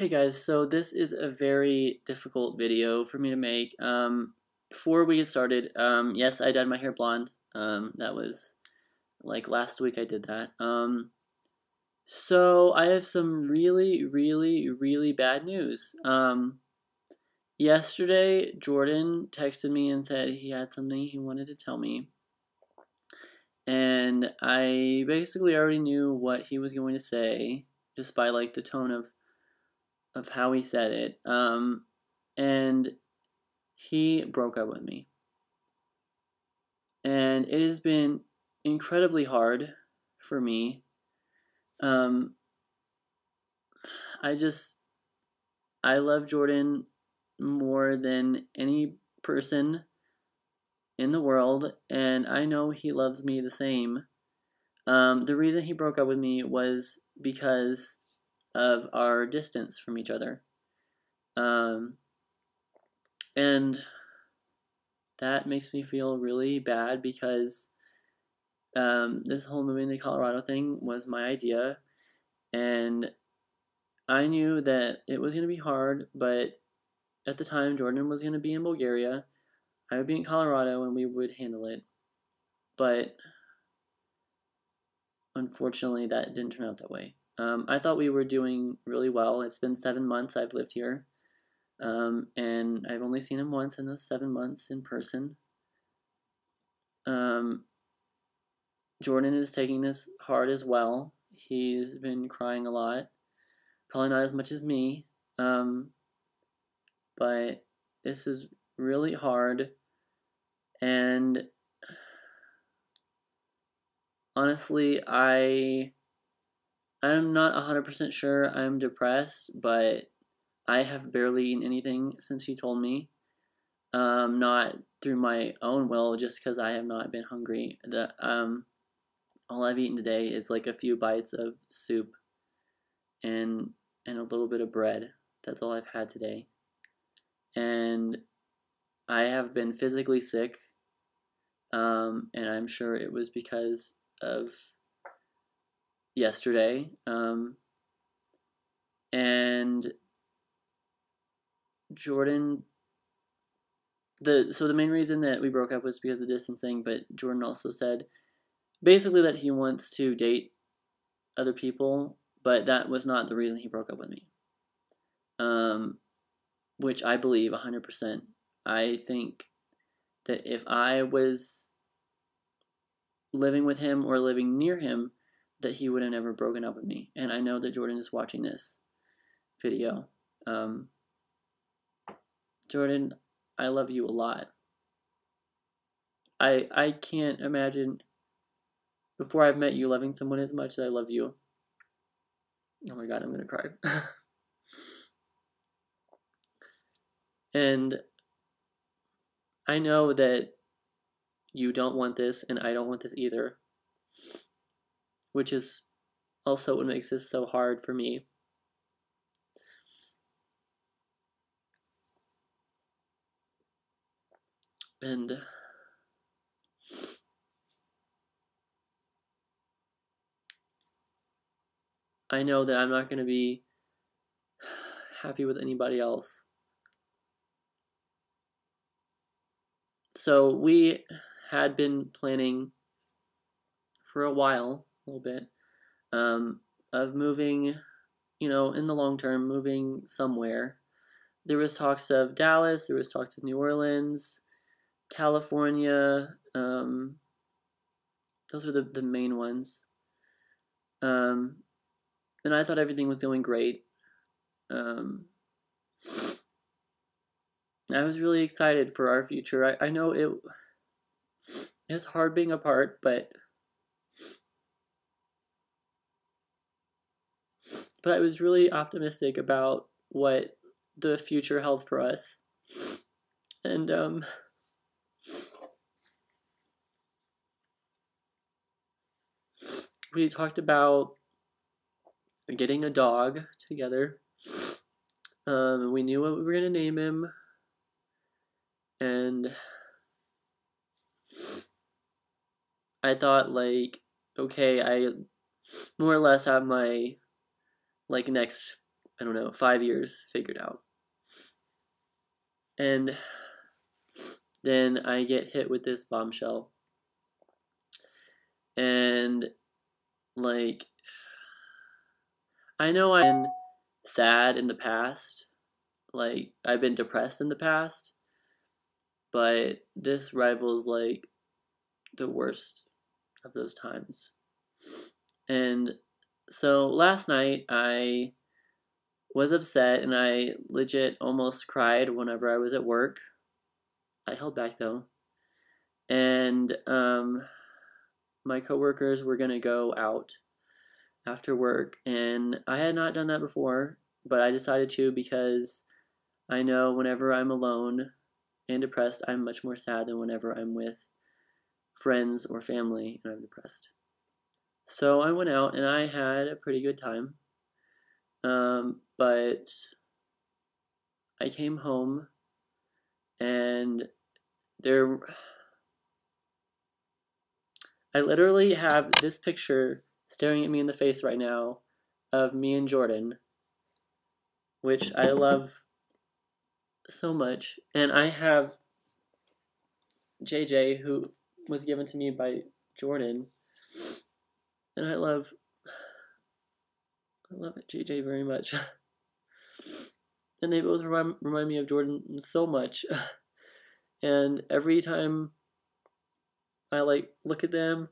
Hey guys, so this is a very difficult video for me to make. Before we get started, yes, I dyed my hair blonde. That was like last week I did that. So I have some really bad news. Yesterday Jordan texted me and said he had something he wanted to tell me. And I basically already knew what he was going to say just by like the tone of how he said it. And he broke up with me. And it has been incredibly hard for me. Um, I love Jordan more than any person in the world, and I know he loves me the same. The reason he broke up with me was because of our distance from each other. And that makes me feel really bad because this whole moving to Colorado thing was my idea, and I knew that it was going to be hard, but at the time Jordan was going to be in Bulgaria, I would be in Colorado, and we would handle it. But unfortunately, that didn't turn out that way. I thought we were doing really well. It's been 7 months I've lived here, and I've only seen him once in those 7 months in person. Jordan is taking this hard as well. He's been crying a lot. Probably not as much as me, but this is really hard. And honestly, I'm not 100% sure I'm depressed, but I have barely eaten anything since he told me. Not through my own will, just because I have not been hungry. All I've eaten today is like a few bites of soup and a little bit of bread. That's all I've had today. And I have been physically sick, and I'm sure it was because of yesterday. And Jordan, so the main reason that we broke up was because of the distance thing, but Jordan also said basically that he wants to date other people, but that was not the reason he broke up with me. Which I believe 100%. I think that if I was living with him or living near him, that he would have never broken up with me. And I know that Jordan is watching this video. Jordan, I love you a lot. I can't imagine before I've met you loving someone as much as I love you. Oh my god, I'm gonna cry. And I know that you don't want this, and I don't want this either, which is also what makes this so hard for me. And I know that I'm not going to be happy with anybody else. So we had been planning for a while, a little bit, of moving, in the long term, moving somewhere. There was talks of Dallas, there was talks of New Orleans, California. Those are the main ones. And I thought everything was going great. I was really excited for our future. I know it's hard being apart, but I was really optimistic about what the future held for us. And we talked about getting a dog together. We knew what we were going to name him. And I thought, okay, I more or less have my, next I don't know, 5 years figured out. And then I get hit with this bombshell. And, like, I know I've been sad in the past. Like, I've been depressed in the past. But this rivals, like, the worst of those times. And so last night I was upset and I legit almost cried whenever I was at work. I held back though. And my coworkers were gonna go out after work, and I had not done that before, but I decided to because I know whenever I'm alone and depressed, I'm much more sad than whenever I'm with friends or family and I'm depressed. So I went out and I had a pretty good time. But I came home and I literally have this picture staring at me in the face right now of me and Jordan, which I love so much. And I have JJ, who was given to me by Jordan, and I love JJ very much. And they both remind me of Jordan so much. And every time I like look at them,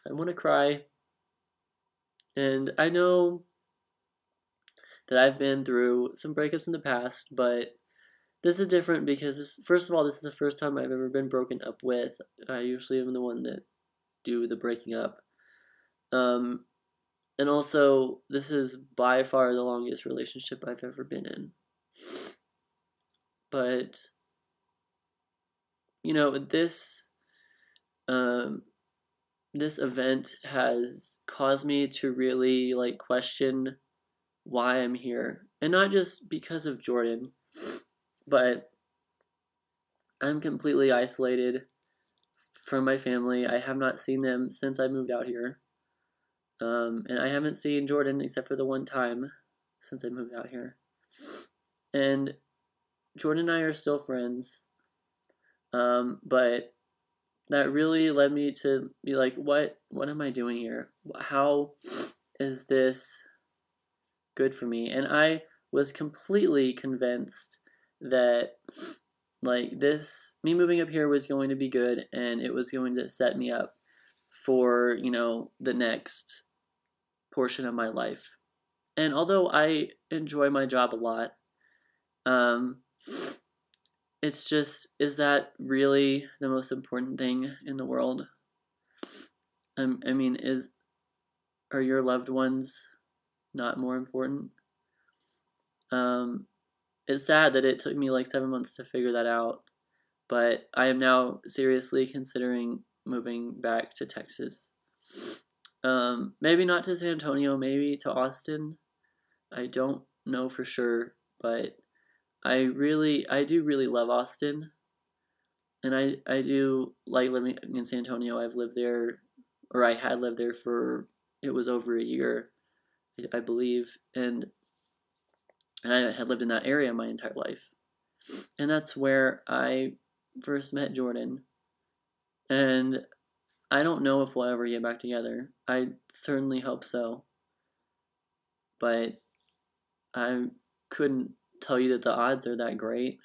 I want to cry. And I know that I've been through some breakups in the past, but this is different because first of all, this is the first time I've ever been broken up with. I usually am the one that do the breaking up. And also, this is by far the longest relationship I've ever been in. But, you know, this event has caused me to really, like, question why I'm here. And not just because of Jordan, but I'm completely isolated from my family. I have not seen them since I moved out here. And I haven't seen Jordan except for the one time since I moved out here. And Jordan and I are still friends. But that really led me to be like, what am I doing here? How is this good for me? And I was completely convinced that, like, me moving up here was going to be good, and it was going to set me up for, you know, the next portion of my life. And although I enjoy my job a lot, it's just, is that really the most important thing in the world? I mean, are your loved ones not more important? It's sad that it took me like 7 months to figure that out, but I am now seriously considering moving back to Texas. Maybe not to San Antonio, maybe to Austin. I don't know for sure, but I do really love Austin, and I do like living in San Antonio. I've lived there, or I had lived there for, it was over a year, I believe, and I had lived in that area my entire life. And that's where I first met Jordan. And I don't know if we'll ever get back together. I certainly hope so. But I couldn't tell you that the odds are that great.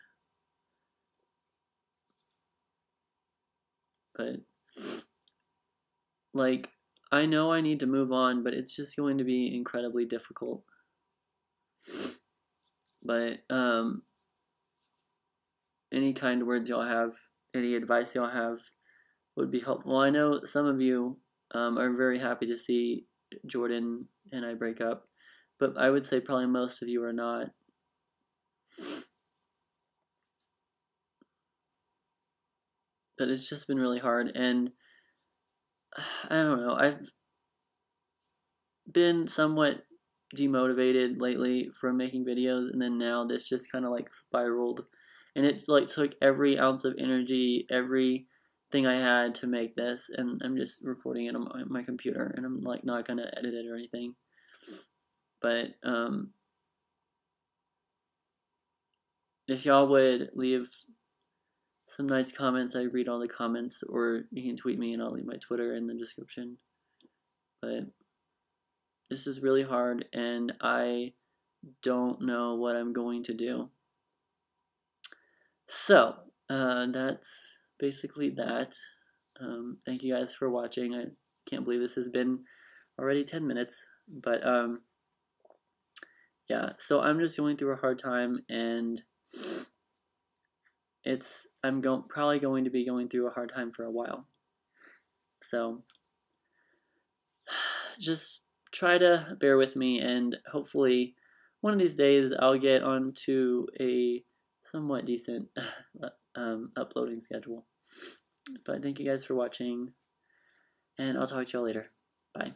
But, like, I know I need to move on, but it's just going to be incredibly difficult. But, any kind words y'all have, any advice y'all have would be helpful. Well, I know some of you are very happy to see Jordan and I break up, but I would say probably most of you are not. But it's just been really hard, and I don't know, I've been somewhat demotivated lately from making videos, and then now this just kind of like spiraled, and it like took every ounce of energy, everything I had to make this, and I'm just recording it on my computer, and I'm like not gonna edit it or anything. But if y'all would leave some nice comments, I read all the comments, or you can tweet me and I'll leave my Twitter in the description. But this is really hard and I don't know what I'm going to do. So, that's basically that. Thank you guys for watching. I can't believe this has been already 10 minutes, but yeah, so I'm just going through a hard time, and I'm probably going to be going through a hard time for a while. So just try to bear with me, and hopefully one of these days I'll get onto a somewhat decent uploading schedule. But thank you guys for watching, and I'll talk to y'all later. Bye.